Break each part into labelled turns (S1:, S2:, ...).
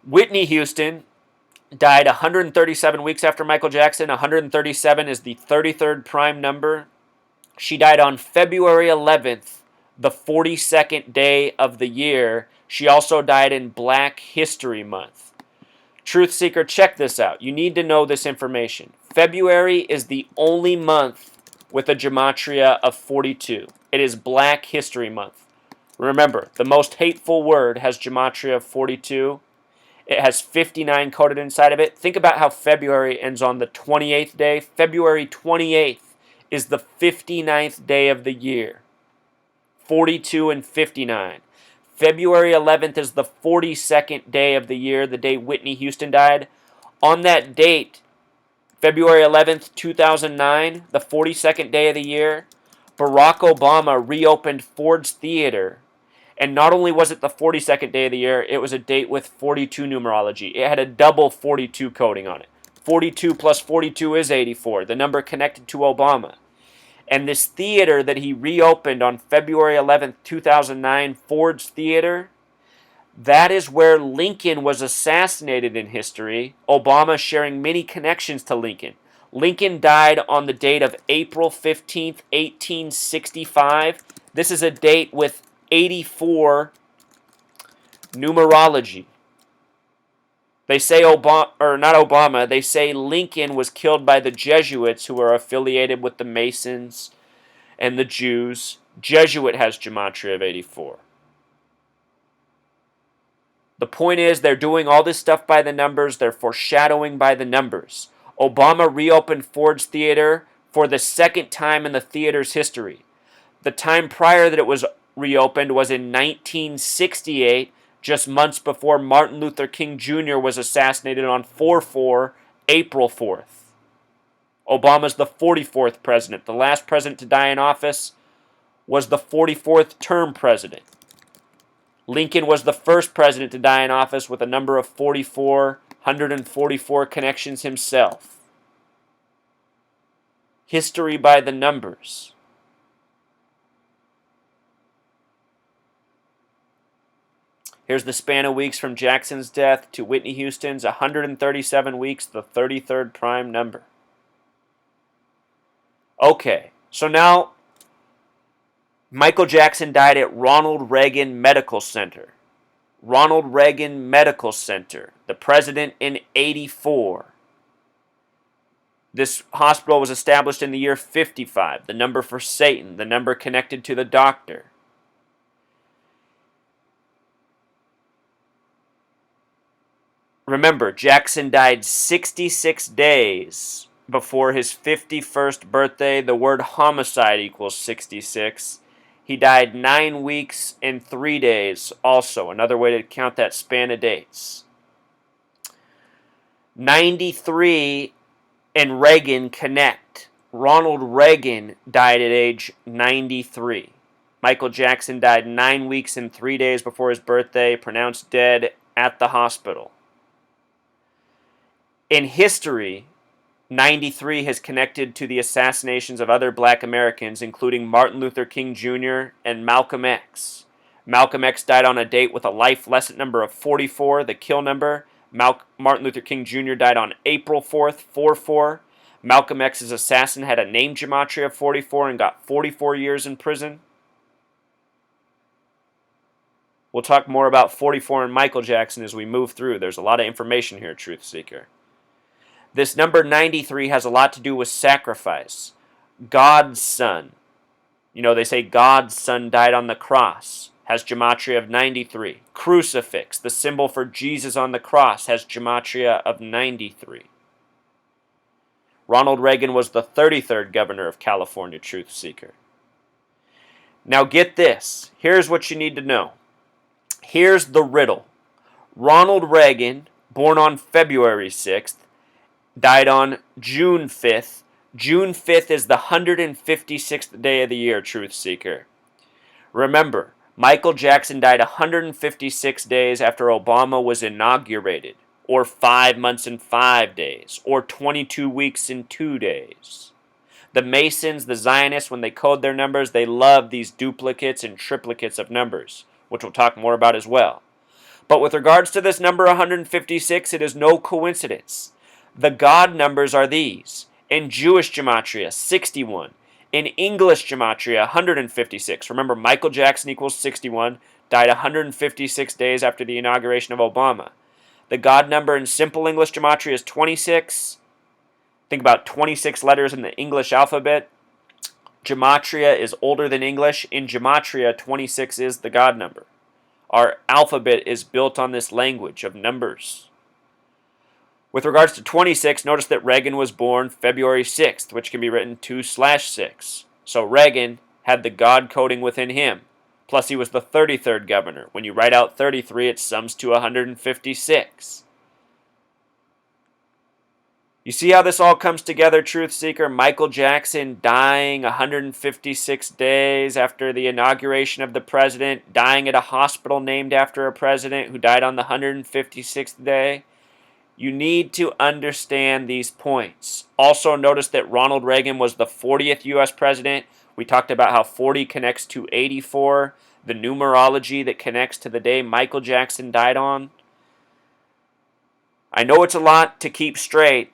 S1: Whitney Houston died 137 weeks after Michael Jackson. 137 is the 33rd prime number. She died on February 11th, the 42nd day of the year. She also died in Black History Month. Truth Seeker, check this out. You need to know this information. February is the only month with a gematria of 42. It is Black History Month. Remember, the most hateful word has gematria of 42. It has 59 coded inside of it. Think about how February ends on the 28th day. February 28th is the 59th day of the year. 42 and 59. February 11th is the 42nd day of the year, the day Whitney Houston died. On that date, February 11th, 2009, the 42nd day of the year, Barack Obama reopened Ford's Theater. And not only was it the 42nd day of the year, it was a date with 42 numerology. It had a double 42 coding on it. 42 plus 42 is 84, the number connected to Obama. And this theater that he reopened on February 11th, 2009, Ford's Theater, that is where Lincoln was assassinated in history, Obama sharing many connections to Lincoln. Lincoln died on the date of April 15th, 1865. This is a date with 84 numerology. They say they say Lincoln was killed by the Jesuits who are affiliated with the Masons and the Jews. Jesuit has gematria of 84. The point is, they're doing all this stuff by the numbers. They're foreshadowing by the numbers. Obama reopened Ford's Theater for the second time in the theater's history. The time prior that it was reopened was in 1968, just months before Martin Luther King Jr. was assassinated on 4/4, April 4th. Obama's the 44th president. The last president to die in office was the 44th term president. Lincoln was the first president to die in office with a number of 44, 144 connections himself. History by the numbers. Here's the span of weeks from Jackson's death to Whitney Houston's, 137 weeks, the 33rd prime number. Okay, so now Michael Jackson died at Ronald Reagan Medical Center. Ronald Reagan Medical Center, the president in 84. This hospital was established in the year 55, the number for Satan, the number connected to the doctor. Remember, Jackson died 66 days before his 51st birthday. The word homicide equals 66. He died 9 weeks and 3 days, also another way to count that span of dates. 93 and Reagan connect. Ronald Reagan died at age 93. Michael Jackson died 9 weeks and 3 days before his birthday, pronounced dead at the hospital. In history, 93 has connected to the assassinations of other black Americans, including Martin Luther King Jr. and Malcolm X. Malcolm X died on a date with a life lesson number of 44, the kill number. Martin Luther King Jr. died on April 4th, 4/4. Malcolm X's assassin had a name gematria of 44 and got 44 years in prison. We'll talk more about 44 and Michael Jackson as we move through. There's a lot of information here, Truth Seeker. This number 93 has a lot to do with sacrifice. God's son. You know, they say God's son died on the cross. Has gematria of 93. Crucifix, the symbol for Jesus on the cross, has gematria of 93. Ronald Reagan was the 33rd governor of California, Truth Seeker. Now get this. Here's what you need to know. Here's the riddle. Ronald Reagan, born on February 6th, died on June 5th. June 5th is the 156th day of the year, Truth Seeker. Remember, Michael Jackson died 156 days after Obama was inaugurated, or 5 months and 5 days, or 22 weeks and 2 days. The Masons, the Zionists, when they code their numbers, they love these duplicates and triplicates of numbers, which we'll talk more about as well. But with regards to this number 156, it is no coincidence. The God numbers are these. In Jewish gematria, 61. In English gematria, 156. Remember, Michael Jackson equals 61, died 156 days after the inauguration of Obama. The God number in simple English gematria is 26. Think about 26 letters in the English alphabet. Gematria is older than English. In gematria, 26 is the God number. Our alphabet is built on this language of numbers. With regards to 26, notice that Reagan was born February 6th, which can be written 2/6. So Reagan had the God coding within him. Plus he was the 33rd governor. When you write out 33, it sums to 156. You see how this all comes together, Truth Seeker? Michael Jackson dying 156 days after the inauguration of the president, dying at a hospital named after a president who died on the 156th day. You need to understand these points. Also notice that Ronald Reagan was the 40th U.S. president. We talked about how 40 connects to 84, the numerology that connects to the day Michael Jackson died on. I know it's a lot to keep straight,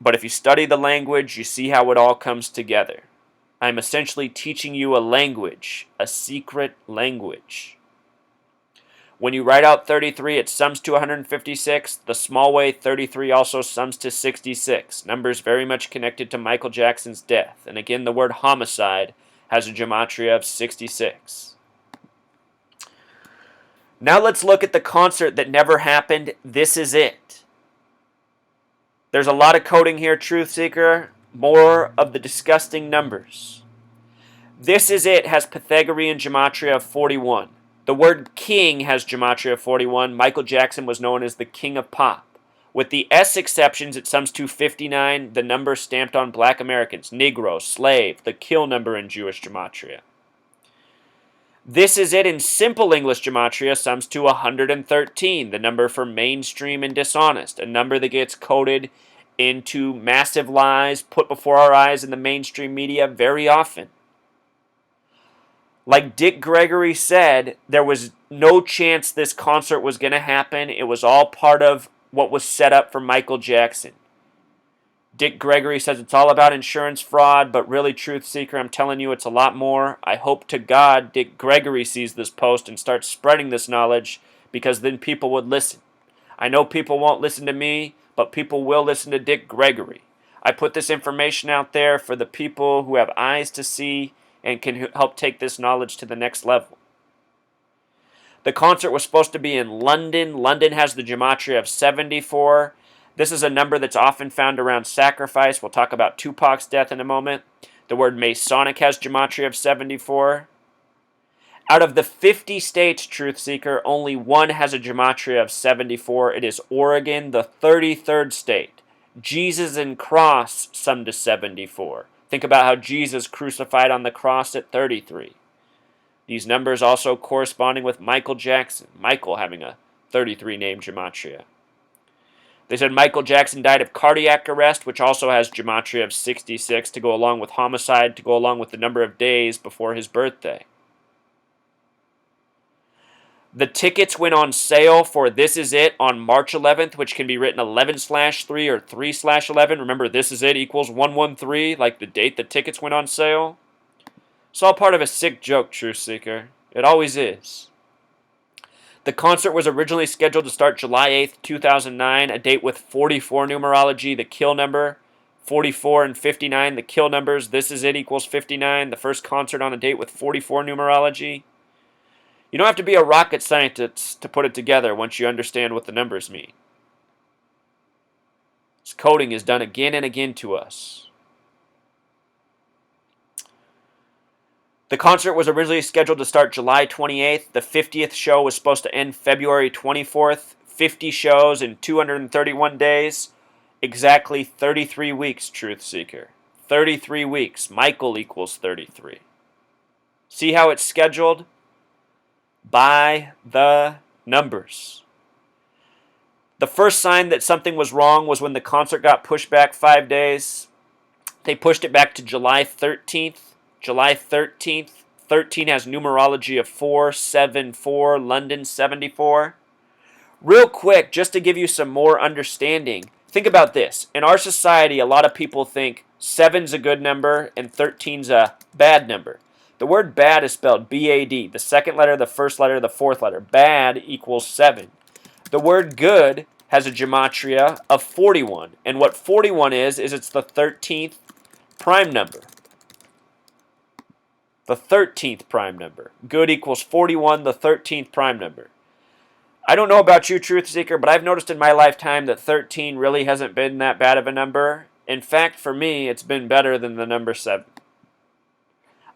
S1: but if you study the language, you see how it all comes together. I'm essentially teaching you a language, a secret language. When you write out 33, it sums to 156. The small way 33 also sums to 66. Numbers very much connected to Michael Jackson's death. And again, the word homicide has a gematria of 66. Now let's look at the concert that never happened. This is it. There's a lot of coding here, Truth Seeker. More of the disgusting numbers. This is it has Pythagorean gematria of 41. The word king has gematria of 41. Michael Jackson was known as the king of pop. With the S exceptions, it sums to 59, the number stamped on black Americans, Negro, slave, the kill number in Jewish gematria. This is it in simple English gematria sums to 113, the number for mainstream and dishonest, a number that gets coded into massive lies put before our eyes in the mainstream media very often. Like Dick Gregory said, there was no chance this concert was going to happen. It was all part of what was set up for Michael Jackson. Dick Gregory says it's all about insurance fraud, but really, Truth Seeker, I'm telling you it's a lot more. I hope to God Dick Gregory sees this post and starts spreading this knowledge, because then people would listen. I know people won't listen to me, but people will listen to Dick Gregory. I put this information out there for the people who have eyes to see and can help take this knowledge to the next level. The concert was supposed to be in London. London has the gematria of 74. This is a number that's often found around sacrifice. We'll talk about Tupac's death in a moment. The word Masonic has gematria of 74. Out of the 50 states, Truth Seeker, only one has a gematria of 74. It is Oregon, the 33rd state. Jesus and cross sum to 74. Think about how Jesus crucified on the cross at 33. These numbers also corresponding with Michael Jackson, Michael having a 33 name gematria. They said Michael Jackson died of cardiac arrest, which also has gematria of 66 to go along with homicide, to go along with the number of days before his birthday. The tickets went on sale for This Is It on March 11th, which can be written 11/3 or 3/11. Remember, This Is It equals 113, like the date the tickets went on sale. It's all part of a sick joke, Truth Seeker. It always is. The concert was originally scheduled to start July 8th, 2009, a date with 44 numerology, the kill number. 44 and 59, the kill numbers. This Is It equals 59, the first concert on a date with 44 numerology. You don't have to be a rocket scientist to put it together once you understand what the numbers mean. This coding is done again and again to us. The concert was originally scheduled to start July 28th. The 50th show was supposed to end February 24th. 50 shows in 231 days. Exactly 33 weeks, Truth Seeker. 33 weeks. Michael equals 33. See how it's scheduled? By the numbers. The first sign that something was wrong was when the concert got pushed back 5 days. They pushed it back to July 13th. July 13th. 13 has numerology of 4, 7, 4, London 74. Real quick, just to give you some more understanding, think about this. In our society, a lot of people think 7's a good number and 13's a bad number. The word bad is spelled B-A-D. The second letter, the first letter, the fourth letter. Bad equals 7. The word good has a gematria of 41. And what 41 is it's the 13th prime number. The 13th prime number. Good equals 41, the 13th prime number. I don't know about you, Truth Seeker, but I've noticed in my lifetime that 13 really hasn't been that bad of a number. In fact, for me, it's been better than the number 7.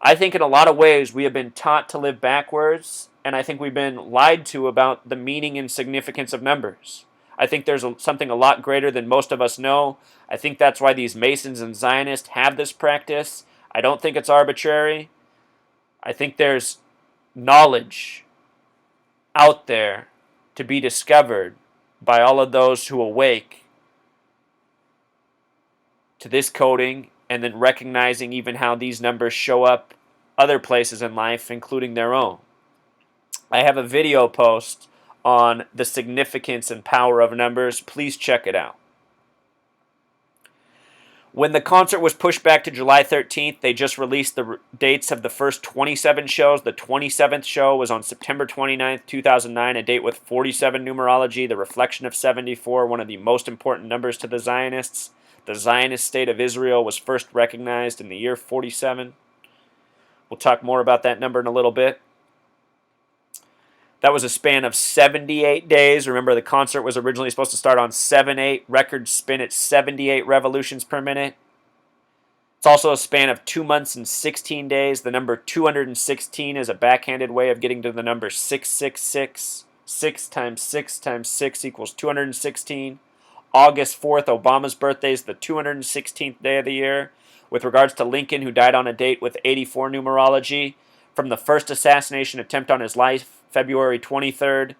S1: I think in a lot of ways we have been taught to live backwards, and I think we've been lied to about the meaning and significance of numbers. I think there's something a lot greater than most of us know. I think that's why these Masons and Zionists have this practice. I don't think it's arbitrary. I think there's knowledge out there to be discovered by all of those who awake to this coding, and then recognizing even how these numbers show up other places in life, including their own. I have a video post on the significance and power of numbers. Please check it out. When the concert was pushed back to July 13th, they just released the dates of the first 27 shows. The 27th show was on September 29th, 2009, a date with 47 numerology, the reflection of 74, one of the most important numbers to the Zionists. The Zionist state of Israel was first recognized in the year 47. We'll talk more about that number in a little bit. That was a span of 78 days. Remember, the concert was originally supposed to start on 7/8. Record spin at 78 revolutions per minute. It's also a span of 2 months and 16 days. The number 216 is a backhanded way of getting to the number 666. 6 times 6 times 6 equals 216. August 4th, Obama's birthday, is the 216th day of the year. With regards to Lincoln, who died on a date with 84 numerology, from the first assassination attempt on his life, February 23rd,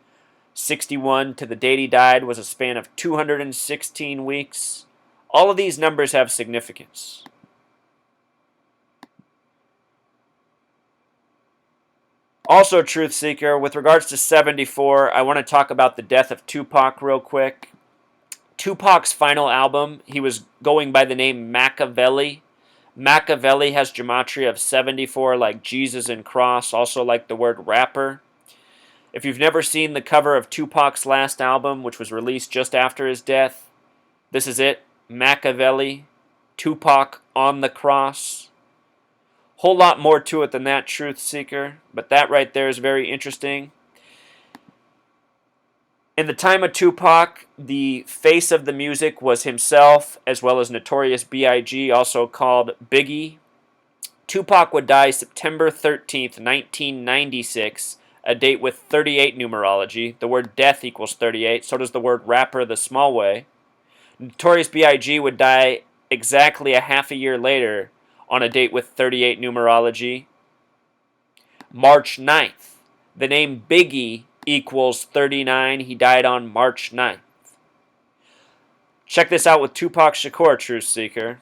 S1: 61, to the date he died was a span of 216 weeks. All of these numbers have significance. Also, Truth Seeker, with regards to 74, I want to talk about the death of Tupac real quick. Tupac's final album, he was going by the name Machiavelli. Machiavelli has gematria of 74, like Jesus and cross, also like the word rapper. If you've never seen the cover of Tupac's last album, which was released just after his death, this is it. Machiavelli, Tupac on the cross. Whole lot more to it than that, Truth Seeker, but that right there is very interesting. In the time of Tupac, the face of the music was himself, as well as Notorious B.I.G., also called Biggie. Tupac would die September 13th, 1996, a date with 38 numerology. The word death equals 38, so does the word rapper the small way. Notorious B.I.G. would die exactly a half a year later on a date with 38 numerology. March 9th. The name Biggie equals 39. He died on March 9th. Check this out with Tupac Shakur, Truth Seeker.